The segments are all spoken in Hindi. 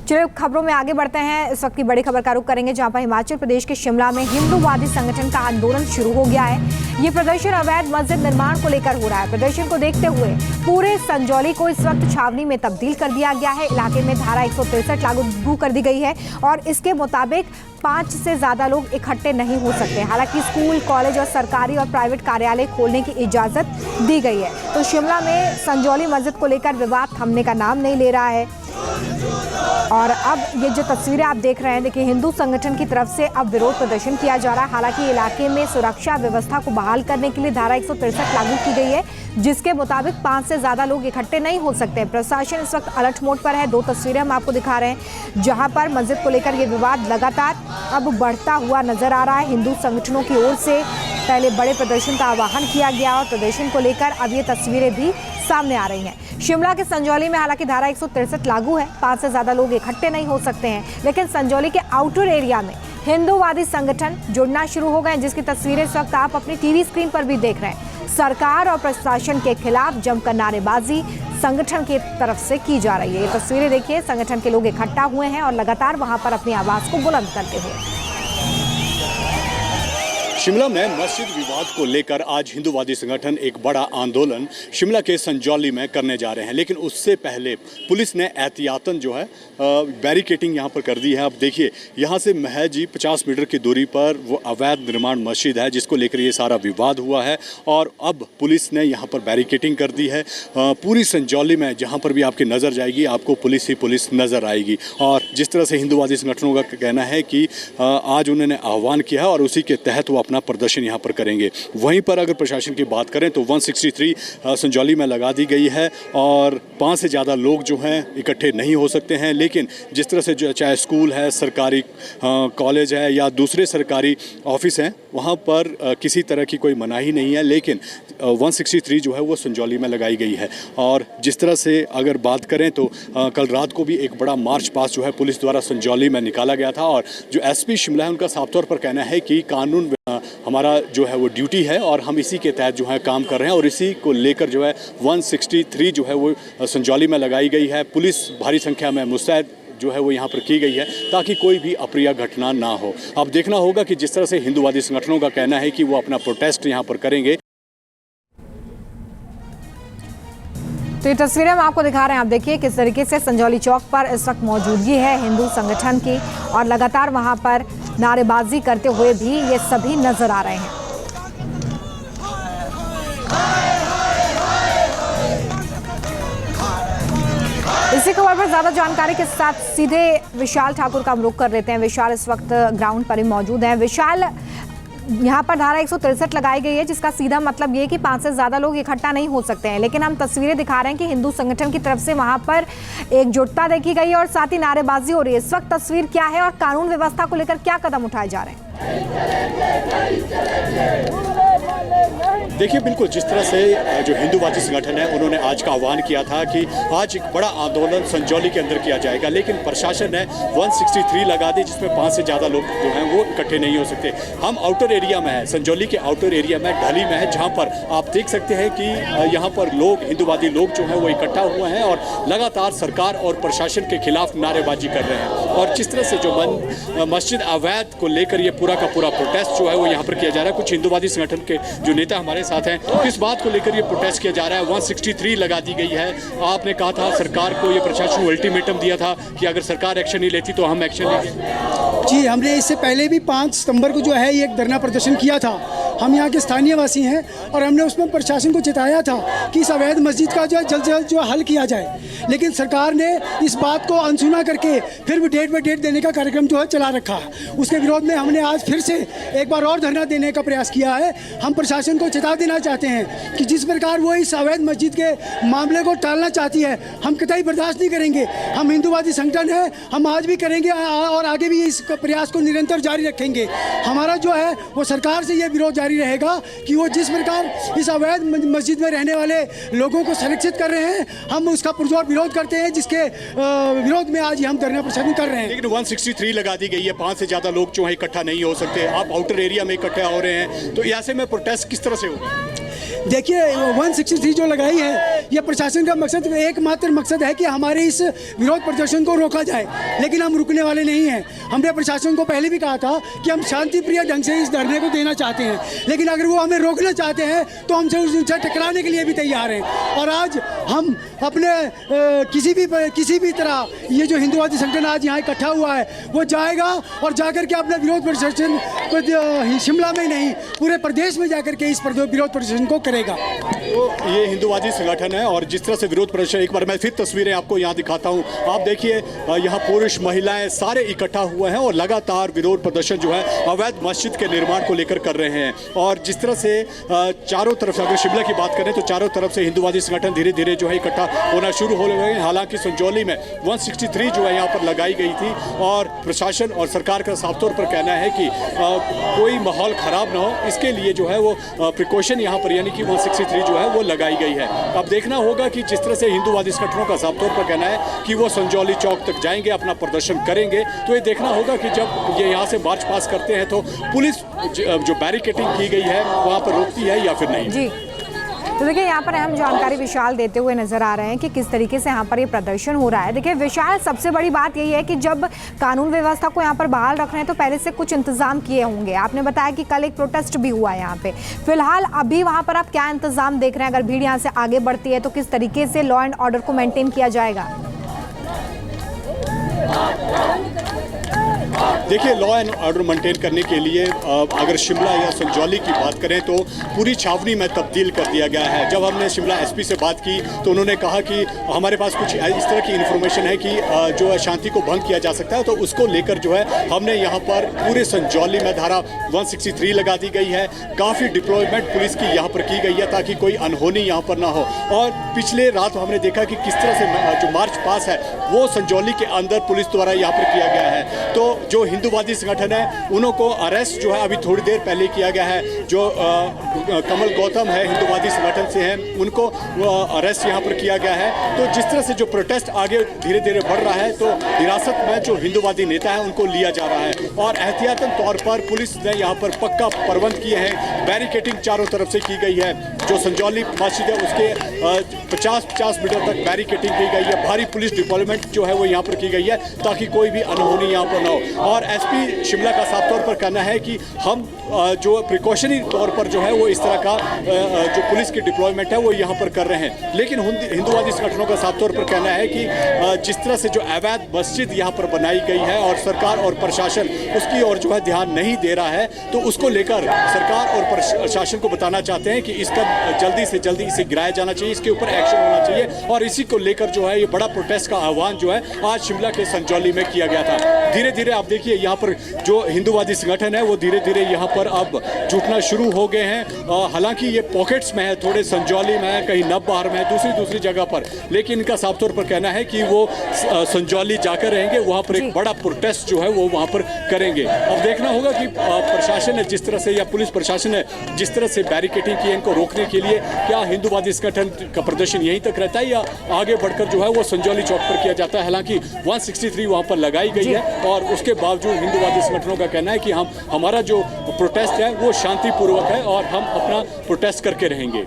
चलिए खबरों में आगे बढ़ते हैं। इस वक्त की बड़ी खबर का रुख करेंगे जहां पर हिमाचल प्रदेश के शिमला में हिंदूवादी संगठन का आंदोलन शुरू हो गया है। ये प्रदर्शन अवैध मस्जिद निर्माण को लेकर हो रहा है। प्रदर्शन को देखते हुए पूरे संजौली को इस वक्त छावनी में तब्दील कर दिया गया है। इलाके में धारा 163 लागू कर दी गई है और इसके मुताबिक 5 से ज्यादा लोग इकट्ठे नहीं हो सकते। हालांकि स्कूल, कॉलेज और सरकारी और प्राइवेट कार्यालय खोलने की इजाजत दी गई है। तो शिमला में संजौली मस्जिद को लेकर विवाद थमने का नाम नहीं ले रहा है। और अब ये जो तस्वीरें आप देख रहे हैं, देखिए हिंदू संगठन की तरफ से अब विरोध प्रदर्शन किया जा रहा है। हालांकि इलाके में सुरक्षा व्यवस्था को बहाल करने के लिए धारा 163 लागू की गई है, जिसके मुताबिक 5 से ज्यादा लोग इकट्ठे नहीं हो सकते। प्रशासन इस वक्त अलर्ट मोड पर है। 2 तस्वीरें हम आपको दिखा रहे हैं जहां पर मस्जिद को लेकर ये विवाद लगातार अब बढ़ता हुआ नजर आ रहा है। हिंदू संगठनों की ओर से पहले बड़े प्रदर्शन का आह्वान किया गया और प्रदर्शन को लेकर अब ये तस्वीरें भी सामने आ रही हैं। शिमला के संजौली में हालांकि धारा 163 लागू है, 5 से ज्यादा लोग इकट्ठे नहीं हो सकते हैं, लेकिन संजौली के आउटर एरिया में हिंदूवादी संगठन जुड़ना शुरू हो गए, जिसकी तस्वीरें इस वक्त आप अपनी टीवी स्क्रीन पर भी देख रहे हैं। सरकार और प्रशासन के खिलाफ जमकर नारेबाजी संगठन की तरफ से की जा रही है। ये तस्वीरें देखिए, संगठन के लोग इकट्ठा हुए हैं और लगातार वहां पर अपनी आवाज को बुलंद करते हुए। शिमला में मस्जिद विवाद को लेकर आज हिंदूवादी संगठन एक बड़ा आंदोलन शिमला के संजौली में करने जा रहे हैं, लेकिन उससे पहले पुलिस ने एहतियातन जो है बैरिकेटिंग यहाँ पर कर दी है। अब देखिए यहाँ से महज 50 मीटर की दूरी पर वो अवैध निर्माण मस्जिद है, जिसको लेकर ये सारा विवाद हुआ है और अब पुलिस ने यहाँ पर बैरिकेटिंग कर दी है। पूरी संजौली में जहाँ पर भी आपकी नज़र जाएगी आपको पुलिस ही पुलिस नज़र आएगी। और जिस तरह से हिंदूवादी संगठनों का कहना है कि आज उन्होंने आह्वान किया है और उसी के तहत वो अपना प्रदर्शन यहाँ पर करेंगे। वहीं पर अगर प्रशासन की बात करें तो 163 संजौली में लगा दी गई है और 5 से ज़्यादा लोग जो हैं इकट्ठे नहीं हो सकते हैं। लेकिन जिस तरह से जो चाहे स्कूल है, सरकारी कॉलेज है या दूसरे सरकारी ऑफिस हैं, वहाँ पर किसी तरह की कोई मनाही नहीं है, लेकिन 163 जो है वो संजौली में लगाई गई है। और जिस तरह से अगर बात करें तो कल रात को भी एक बड़ा मार्च पास्ट जो है पुलिस द्वारा संजौली में निकाला गया था और जो एसपी शिमला है उनका साफ तौर पर कहना है कि कानून हमारा जो है वो ड्यूटी है और हम इसी के तहत जो है काम कर रहे हैं और इसी को लेकर जो है 163 जो है वो संजौली में लगाई गई है। पुलिस भारी संख्या में मुस्तैद जो है वो यहाँ पर की गई है ताकि कोई भी अप्रिय घटना ना हो। अब देखना होगा कि जिस तरह से हिंदूवादी संगठनों का कहना है कि वो अपना प्रोटेस्ट यहाँ पर करेंगे। तो ये तस्वीरें हम आपको दिखा रहे हैं। आप देखिए किस तरीके से संजौली चौक पर इस वक्त मौजूदगी है हिंदू संगठन की और लगातार वहां पर नारेबाजी करते हुए भी ये सभी नजर आ रहे हैं। इसी खबर पर ज्यादा जानकारी के साथ सीधे विशाल ठाकुर का हम रुख कर लेते हैं। विशाल इस वक्त ग्राउंड पर ही मौजूद हैं। विशाल, यहाँ पर धारा 163 लगाई गई है, जिसका सीधा मतलब ये है कि 5 से ज्यादा लोग इकट्ठा नहीं हो सकते हैं, लेकिन हम तस्वीरें दिखा रहे हैं कि हिंदू संगठन की तरफ से वहां पर एकजुटता देखी गई है और साथ ही नारेबाजी हो रही है। इस वक्त तस्वीर क्या है और कानून व्यवस्था को लेकर क्या कदम उठाए जा रहे हैं? देखिए बिल्कुल जिस तरह से जो हिंदूवादी संगठन है उन्होंने आज का आह्वान किया था कि आज एक बड़ा आंदोलन संजौली के अंदर किया जाएगा, लेकिन प्रशासन ने 163 लगा दी जिसमें 5 से ज़्यादा लोग जो हैं वो इकट्ठे नहीं हो सकते। हम आउटर एरिया में हैं, संजौली के आउटर एरिया में ढली में है, जहाँ पर आप देख सकते हैं कि यहाँ पर लोग हिंदूवादी लोग जो हैं वो इकट्ठा हुए हैं और लगातार सरकार और प्रशासन के खिलाफ नारेबाजी कर रहे हैं। और जिस तरह से जो मस्जिद अवैध को लेकर ये पूरा का पूरा प्रोटेस्ट जो है वो यहाँ पर किया जा रहा है। कुछ हिंदूवादी संगठन के जो नेता हमारे साथ हैं, किस बात को लेकर ये प्रोटेस्ट किया जा रहा है? 163 लगा दी गई है। आपने कहा था सरकार को, ये प्रशासन को अल्टीमेटम दिया था कि अगर सरकार एक्शन नहीं लेती तो हम एक्शन लेंगे। जी, हमने इससे पहले भी 5 सितंबर को जो है ये एक धरना प्रदर्शन किया था। हम यहाँ के स्थानीय वासी हैं और हमने उसमें प्रशासन को चेताया था कि इस अवैध मस्जिद का जो है जल्द से जल्द जो हल किया जाए, लेकिन सरकार ने इस बात को अनसुना करके फिर भी डेट बाई डेट देने का कार्यक्रम जो है चला रखा है। उसके विरोध में हमने आज फिर से एक बार और धरना देने का प्रयास किया है। हम प्रशासन को चेता देना चाहते हैं कि जिस प्रकार वो इस अवैध मस्जिद के मामले को टालना चाहती है, हम कतई बर्दाश्त नहीं करेंगे। हम हिंदूवादी संगठन है, हम आज भी करेंगे और आगे भी इस प्रयास को निरंतर जारी रखेंगे। हमारा जो है वो सरकार से ये विरोध जारी रहेगा कि वो जिस प्रकार इस अवैध मस्जिद में रहने वाले लोगों को संरक्षित कर रहे हैं, हम उसका पुरजोर विरोध करते हैं, जिसके विरोध में आज हम धरना प्रदर्शन कर रहे हैं। लेकिन 163 लगा दी गई है, 5 से ज़्यादा लोग जो है इकट्ठा नहीं हो सकते। आप आउटर एरिया में इकट्ठा हो रहे हैं, तो ऐसे में प्रोटेस्ट किस तरह से होगा? देखिए 163 जो लगाई है, ये प्रशासन का मकसद एकमात्र मकसद है कि हमारे इस विरोध प्रदर्शन को रोका जाए, लेकिन हम रुकने वाले नहीं हैं। हमने प्रशासन को पहले भी कहा था कि हम शांतिप्रिय ढंग से इस धरने को देना चाहते हैं, लेकिन अगर वो हमें रोकना चाहते हैं तो हमसे उनसे टकराने के लिए भी तैयार हैं। और आज हम अपने किसी भी तरह ये जो हिंदुवादी संगठन आज यहाँ इकट्ठा हुआ है, वो जाएगा और जाकर के अपना विरोध प्रदर्शन को शिमला में नहीं पूरे प्रदेश में जाकर के इस विरोध प्रदर्शन को करेगा। तो ये हिंदुवादी संगठन है और जिस तरह से विरोध प्रदर्शन, एक बार मैं फिर तस्वीरें आपको यहाँ दिखाता हूँ। आप देखिए यहाँ पुरुष महिलाएं सारे इकट्ठा हुए हैं और लगातार विरोध प्रदर्शन जो है अवैध मस्जिद के निर्माण को लेकर कर रहे हैं। और जिस तरह से चारों तरफ से, अगर शिमला की बात करें तो चारों तरफ से हिंदुवादी संगठन धीरे धीरे जो है इकट्ठा होना शुरू हो गए हैं। हालांकि संजौली में 163 जो है यहाँ पर लगाई गई थी और प्रशासन और सरकार का साफ तौर पर कहना है कि कोई माहौल खराब ना हो, इसके लिए जो है वो प्रिकॉशन यहाँ पर यानी कि 163 जो है वो लगाई गई है। अब देखना होगा कि जिस तरह से हिंदुवादी संगठनों का साफ तौर पर कहना है कि वो संजौली चौक तक जाएंगे, अपना प्रदर्शन करेंगे, तो ये देखना होगा कि जब ये यहाँ से मार्च पास करते हैं तो पुलिस जो बैरिकेटिंग की गई है वहाँ पर रोकती है या फिर नहीं। जी, तो देखिए यहाँ पर अहम जानकारी विशाल देते हुए नजर आ रहे हैं कि किस तरीके से यहाँ पर ये प्रदर्शन हो रहा है। देखिए विशाल, सबसे बड़ी बात यही है कि जब कानून व्यवस्था को यहाँ पर बहाल रख रहे हैं तो पहले से कुछ इंतजाम किए होंगे। आपने बताया कि कल एक प्रोटेस्ट भी हुआ है यहाँ पे, फिलहाल अभी वहाँ पर आप क्या इंतजाम देख रहे हैं? अगर भीड़ यहाँ से आगे बढ़ती है तो किस तरीके से लॉ एंड ऑर्डर को मेंटेन किया जाएगा? देखिए लॉ एंड ऑर्डर मेंटेन करने के लिए अगर शिमला या संजौली की बात करें तो पूरी छावनी में तब्दील कर दिया गया है। जब हमने शिमला एसपी से बात की तो उन्होंने कहा कि हमारे पास कुछ इस तरह की इन्फॉर्मेशन है कि जो है शांति को भंग किया जा सकता है, तो उसको लेकर जो है हमने यहाँ पर पूरे संजौली में धारा 163 लगा दी गई है। काफ़ी डिप्लॉयमेंट पुलिस की यहाँ पर की गई है ताकि कोई अनहोनी यहाँ पर ना हो। और पिछले रात हमने देखा कि किस तरह से जो मार्च पास है वो संजौली के अंदर पुलिस द्वारा यहाँ पर किया गया है। तो जो हिंदुवादी संगठन है उनको अरेस्ट जो है अभी थोड़ी देर पहले किया गया है। जो कमल गौतम है हिंदुवादी संगठन से हैं, उनको अरेस्ट यहाँ पर किया गया है। तो जिस तरह से जो प्रोटेस्ट आगे धीरे धीरे बढ़ रहा है तो हिरासत में जो हिंदुवादी नेता है उनको लिया जा रहा है और एहतियातन तौर पर पुलिस ने यहाँ पर पक्का प्रबंध किए हैं। बैरिकेटिंग चारों तरफ से की गई है। जो संजौली मस्जिद है उसके 50 मीटर तक बैरिकेटिंग की गई है। भारी पुलिस डिप्लॉयमेंट जो है वो यहाँ पर की गई है ताकि कोई भी अनहोनी यहाँ पर ना हो। और एसपी शिमला का साफ तौर पर कहना है कि हम जो प्रिकॉशनरी तौर पर जो है वो इस तरह का जो पुलिस की डिप्लॉयमेंट है वो यहाँ पर कर रहे हैं। लेकिन हिंदुवादी संगठनों का साफ तौर पर कहना है कि जिस तरह से जो अवैध मस्जिद यहाँ पर बनाई गई है और सरकार और प्रशासन उसकी ओर जो है ध्यान नहीं दे रहा है, तो उसको लेकर सरकार और प्रशासन को बताना चाहते हैं कि इसका जल्दी से जल्दी इसे गिराया जाना चाहिए, इसके ऊपर एक्शन होना चाहिए। और इसी को लेकर जो है ये बड़ा प्रोटेस्ट का आह्वान जो है आज शिमला के संजौली में किया गया था। धीरे धीरे आप देखिए यहाँ पर जो हिंदुवादी संगठन है वो धीरे धीरे यहाँ पर अब जुटना शुरू हो गए हैं। हालांकि ये पॉकेट्स में है, थोड़े संजौली में है, कहीं नवबहार में है, दूसरी जगह पर, लेकिन इनका साफ तौर पर कहना है कि वो संजौली जाकर रहेंगे, वहाँ पर एक बड़ा प्रोटेस्ट जो है वो वहाँ पर करेंगे। अब देखना होगा कि प्रशासन ने जिस तरह से या पुलिस प्रशासन ने जिस तरह से बैरिकेटिंग की इनको रोकने के लिए, क्या हिंदुवादी संगठन का प्रदर्शन यहीं तक रहता है या आगे बढ़कर जो है वो संजौली चौक पर किया जाता है। हालांकि 163 वहाँ पर लगाई गई है और उसके बावजूद हिंदुवादी संगठनों का कहना है कि हमारा जो प्रोटेस्ट है वो शांतिपूर्वक है और हम अपना प्रोटेस्ट करके रहेंगे।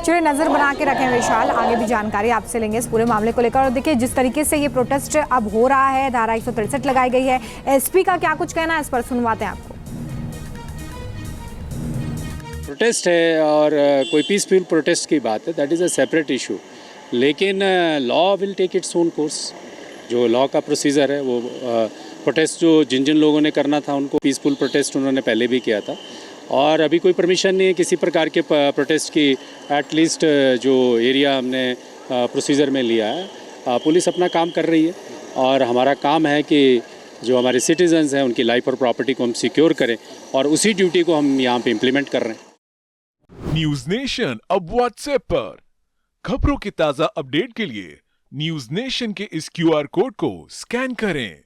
चलिए नजर बना के रखें विशाल, आगे भी जानकारी आपसे लेंगे इस पूरे मामले को लेकर। और देखिए जिस तरीके से ये प्रोटेस्ट अब हो रहा है, धारा 163 लगाई गई है, एसपी का क्या कुछ कहना है इस पर, सुनवाते हैं आपको। प्रोटेस्ट है और कोई पीसफुल प्रोटेस्ट की बात है, that is a separate issue, लेकिन law will take its own course. जो लॉ का प्रोसीजर है वो प्रोटेस्ट जो जिन लोगों ने करना था उनको पीसफुल प्रोटेस्ट उन्होंने पहले भी किया था और अभी कोई परमिशन नहीं है किसी प्रकार के प्रोटेस्ट की। एटलीस्ट जो एरिया हमने प्रोसीजर में लिया है, पुलिस अपना काम कर रही है और हमारा काम है कि जो हमारे सिटीजन्स हैं उनकी लाइफ और प्रॉपर्टी को हम सिक्योर करें और उसी ड्यूटी को हम यहाँ पे इम्प्लीमेंट कर रहे हैं। न्यूज नेशन अब व्हाट्सएप पर खबरों के ताज़ा अपडेट के लिए न्यूज नेशन के इस QR कोड को स्कैन करें।